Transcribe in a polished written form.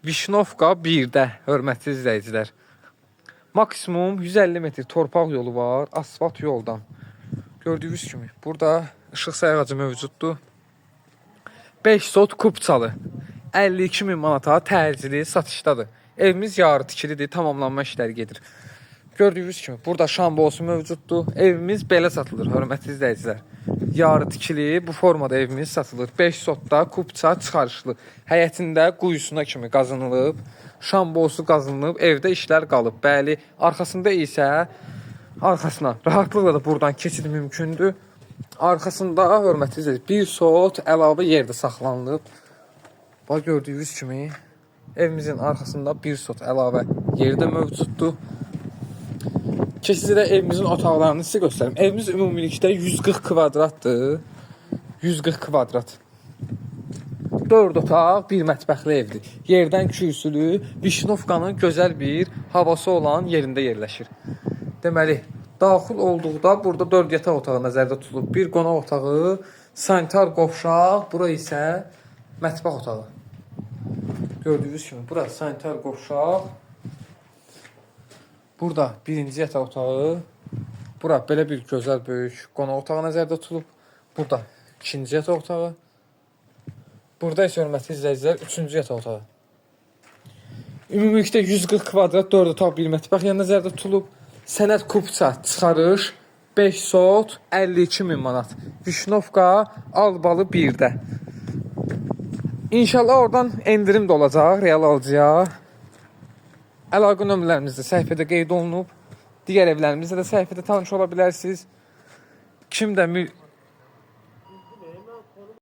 Vişnovka 1-də, hörmətli izləyicilər. Maksimum 150 metr torpaq yolu var, asfalt yoldan. Gördüyünüz kimi, burada işıq sayğacı mövcuddur. 5 sot kubçalı, 52 min manata təcili satışdadır. Evimiz yarı tikilidir, tamamlanma işləri gedir. Gördüyünüz kimi, burada şambosu mövcuddur. Evimiz belə satılır, hörmətli izləyicilər. Yarı tikili, bu formada evimiz satılır. 5 sotda kubça çıxarışlı. Həyətində quyusuna kimi qazınılıb, şambosu qazınılıb, evdə işlər qalıb. Bəli, arxasında isə, arxasına rahatlıqla da buradan keçid mümkündür. Arxasında, hörmətli izləyicilər, 1 sot əlavə yerdə saxlanılıb. Bax, gördüyünüz kimi, evimizin arxasında 1 sot əlavə yerdə mövcuddur. Keçici də evimizin otaqlarını sizə göstərim. Evimiz ümumilikdə 140 kvadratdır. 140 kvadrat. 4 otaq, 1 mətbəxli evdir. Yerdən kürsülü, Vişnovkanın gözəl bir havası olan yerində yerləşir. Deməli, daxil olduqda burada 4 yataq otağı nəzərdə tutulub. Bir qonaq otağı, sanitar qovşaq, bura isə mətbəx otağı. Gördüyünüz kimi, bura sanitar qovşaq. Burada birinci yataq otağı, bura belə bir gözəl böyük qonaq otağı nəzərdə tutulub. Burada ikinci yataq otağı. Burada isə hörmətli izləyicilər, üçüncü yataq otağı. Ümumilikdə 140 kvadrat 4 otaq bir mətbəx yəni nəzərdə tutulub. Sənəd kubça çıxarış 5 sot 52 min manat. Vişnovka Albalı 1-də. İnşallah oradan endirim də olacaq real alıcıya. Əlaqə nömrələrimiz də səhifədə qeyd olunub. Digər evlərimizdə də səhifədə tanış ola bilərsiniz. Kim də